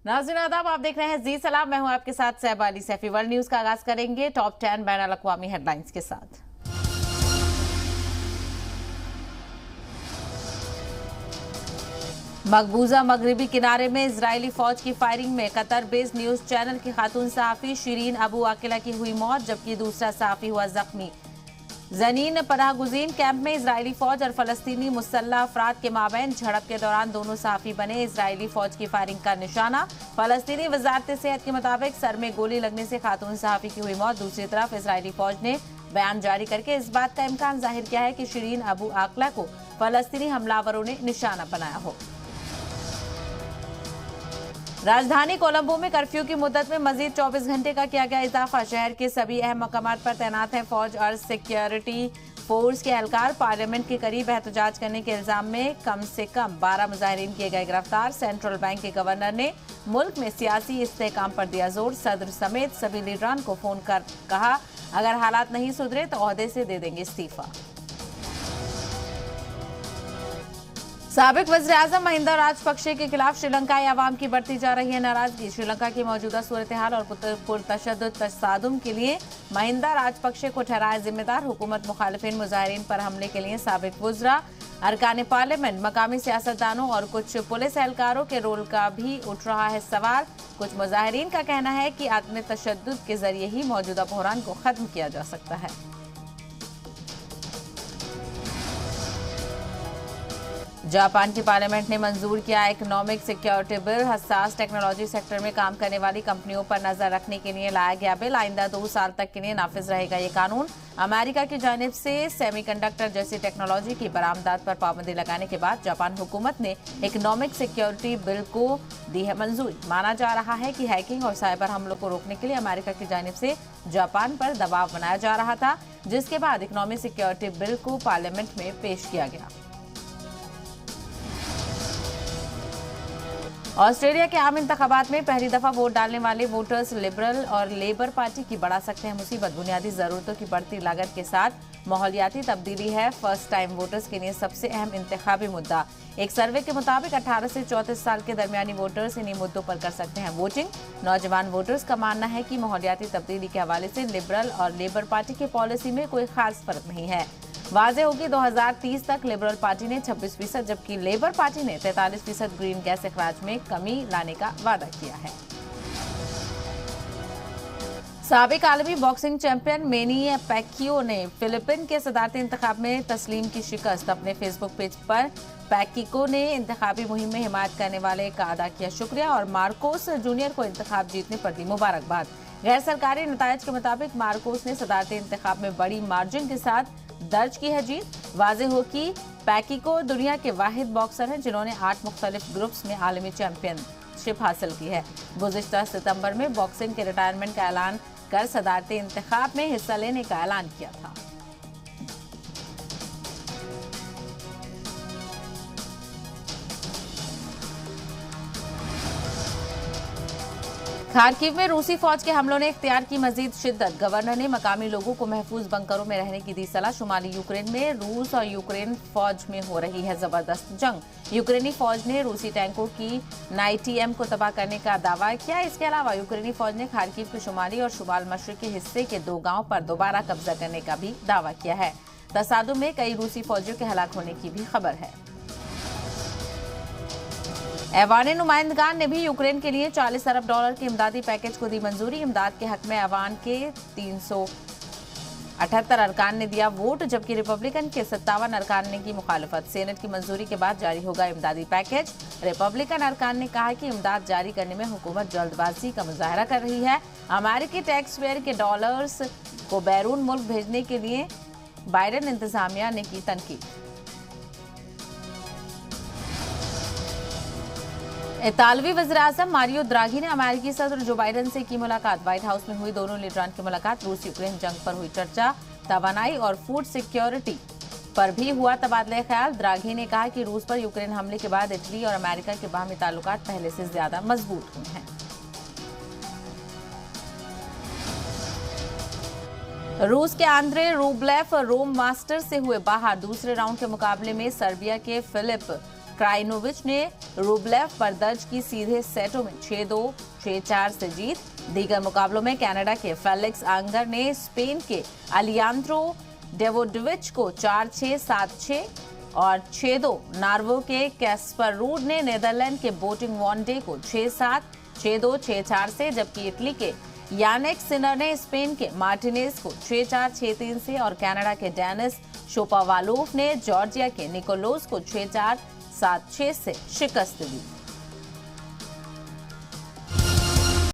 नाज़रीन आदाब, आप देख रहे हैं जी सलाम। मैं हूं आपके साथ सहबा अली सैफी। वर्ल्ड न्यूज का आगाज करेंगे टॉप 10 बैन अल-अक़वामी हेडलाइंस के साथ। मकबूजा मगरबी किनारे में इजरायली फौज की फायरिंग में कतर बेस्ड न्यूज चैनल की खातून सहाफ़ी शिरीन अबू आकिला की हुई मौत, जबकि दूसरा सहाफ़ी हुआ जख्मी। जनीन पनाहगुज़ीन कैंप में इजरायली फौज और फलस्तीनी मुसल्लह अफराद के माबैन झड़प के दौरान दोनों सहाफ़ी बने इजरायली फौज की फायरिंग का निशाना। फलस्तीनी वजारत सेहत के मुताबिक सर में गोली लगने से खातून सहाफ़ी की हुई मौत। दूसरी तरफ इजरायली फौज ने बयान जारी करके इस बात का इम्कान जाहिर किया है कि शिरीन अबू आकिला को फलस्तीनी हमलावरों ने निशाना बनाया हो। राजधानी कोलंबो में कर्फ्यू की मुद्दत में मजीद 24 घंटे का किया गया इजाफा। शहर के सभी अहम मकामात पर तैनात हैं फौज और सिक्योरिटी फोर्स के एहलकार। पार्लियामेंट के करीब एहतजाज करने के इल्जाम में कम से कम 12 मुजाहिरीन किए गए गिरफ्तार। सेंट्रल बैंक के गवर्नर ने मुल्क में सियासी इस्तेहकाम पर दिया जोर। सदर समेत सभी लीडरान को फोन कर कहा, अगर हालात नहीं सुधरे तो ओहदे से दे देंगे इस्तीफा। साबिक वज़ीर आज़म महिंदा राजपक्षे के खिलाफ श्रीलंकाई अवाम की बढ़ती जा रही है नाराजगी। श्रीलंका की मौजूदा सूरत हाल और पुरतशद्दुद तसादुम के लिए महिंदा राजपक्षे को ठहराया जिम्मेदार। हुकूमत मुखालिफिन मुजाहिरीन पर हमले के लिए साबिक वुज़रा, अरकान पार्लियामेंट, मकामी सियासतदानों और कुछ पुलिस एहलकारों के रोल का भी उठ रहा है सवाल। कुछ मुजाहिरीन का कहना है कि आदम तशद्दुद के जरिए ही मौजूदा बहरान को खत्म किया जा सकता है। जापान की पार्लियामेंट ने मंजूर किया इकोनॉमिक सिक्योरिटी बिल। हसास टेक्नोलॉजी सेक्टर में काम करने वाली कंपनियों पर नजर रखने के लिए लाया गया बिल। आइंदा 2 साल तक के लिए नाफिज रहेगा ये कानून। अमेरिका की जानिब से सेमीकंडक्टर जैसी टेक्नोलॉजी की बरामदात पर पाबंदी लगाने के बाद जापान हुकूमत ने इकोनॉमिक सिक्योरिटी बिल को दी है मंजूरी। माना जा रहा है कि हैकिंग और साइबर हमलों को रोकने के लिए अमेरिका की जानिब से जापान पर दबाव बनाया जा रहा था, जिसके बाद इकोनॉमिक सिक्योरिटी बिल को पार्लियामेंट में पेश किया गया। ऑस्ट्रेलिया के आम इंतखाबात में पहली दफा वोट डालने वाले वोटर्स लिबरल और लेबर पार्टी की बढ़ा सकते हैं मुसीबत। बुनियादी जरूरतों की बढ़ती लागत के साथ माहौलियाती तब्दीली है फर्स्ट टाइम वोटर्स के लिए सबसे अहम इंतखाबी मुद्दा। एक सर्वे के मुताबिक 18 से 34 साल के दरमियानी वोटर्स इन्हीं मुद्दों पर कर सकते हैं वोटिंग। नौजवान वोटर्स का मानना है कि माहौलियाती तब्दीली के हवाले से लिबरल और लेबर पार्टी की पॉलिसी में कोई खास फर्क नहीं है। वाज़ेह होगी 2030 तक लिबरल पार्टी ने 26%, जबकि लेबर पार्टी ने 43% ग्रीन गैस अखराज में कमी लाने का वादा किया है। साबिक आलमी बॉक्सिंग चैंपियन मैनी पैक्वियो ने फिलिपीन के सदारती इंतखाब में तस्लीम की शिकस्त। अपने फेसबुक पेज पर पैक्वियो ने इंतखाबी मुहिम में हिमायत करने वाले का अदा किया शुक्रिया और मार्कोस जूनियर को इंतखाब जीतने पर दी मुबारकबाद। गैर सरकारी नतायज के मुताबिक मार्कोस ने सदारती इंतखाब में बड़ी मार्जिन के साथ दर्ज की है जीत। वाज़ेह हो कि पैक्वियो दुनिया के वाहिद बॉक्सर हैं जिन्होंने 8 मुख्तलिफ ग्रुप्स में आलमी चैंपियनशिप हासिल की है। गुज़िश्ता सितंबर में बॉक्सिंग के रिटायरमेंट का ऐलान कर सदारती इंतखाब में हिस्सा लेने का ऐलान किया था। खार्किव में रूसी फौज के हमलों ने इख्तियार की मजीद शिद्दत। गवर्नर ने मकामी लोगों को महफूज बंकरों में रहने की दी सलाह। शुमाली यूक्रेन में रूस और यूक्रेन फौज में हो रही है जबरदस्त जंग। यूक्रेनी फौज ने रूसी टैंकों की नाईटीएम को तबाह करने का दावा किया। इसके अलावा यूक्रेनी फौज ने खार्किव के शुमाली और शुमाल मशरकी हिस्से के 2 गांव पर दोबारा कब्जा करने का भी दावा किया है। तसादुम में कई रूसी फौजियों के हलाक होने की भी खबर है। ऐवान नुमाइंदगान ने भी यूक्रेन के लिए $40 अरब के इमदादी पैकेज को दी मंजूरी। इमदाद के हक में ऐवान के 378 अरकान ने दिया वोट, जबकि रिपब्लिकन के 57 अरकान ने की मुखालफत। सेनेट की मंजूरी के बाद जारी होगा इमदादी पैकेज। रिपब्लिकन अरकान ने कहा कि इमदाद जारी करने में हुकूमत जल्दबाजी का मुजाहरा कर रही है। अमेरिकी टैक्स पेयर के डॉलर्स को बैरून मुल्क भेजने के लिए बाइडेन इंतजामिया ने की तनकीद। इतालवी वज़ीर-ए-आज़म मारियो द्राघी ने अमेरिकी सदर जो बाइडेन से की मुलाकात। व्हाइट हाउस में हुई दोनों लीडरान की मुलाकात। रूस यूक्रेन जंग पर हुई चर्चा। तवानाई और फूड सिक्योरिटी पर भी हुआ तबादला ख्याल। द्राघी ने कहा कि रूस पर यूक्रेन हमले के बाद इटली और अमेरिका के बाहमी ताल्लुकात पहले से ज्यादा मजबूत हुए हैं। रूस के आंद्रे रूबलेव रोम मास्टर्स से हुए बाहर। दूसरे राउंड के मुकाबले में सर्बिया के फिलिप क्राइनोविच ने रूबलेव पर दर्ज की सीधे सेटों में 6-2, 6-4 से जीत। दीगर मुकाबलों में कनाडा के फेलिक्स आंगर ने स्पेन के अलियान्द्रो डेवोडोविच को 4-6, 7-6 और 6-2। नॉर्वे के कैस्पर रूड ने नीदरलैंड के बोटिंग वॉन्डे को 6-7, 6-2, 6-4 से, जबकि इटली के यानिक सिनर ने स्पेन के मार्टिनेज को 6-4, 6-3 से और कनाडा के डेनिस शोपावालोव ने जॉर्जिया के निकोलोस को 6-4, 7-6 से शिकस्त दी।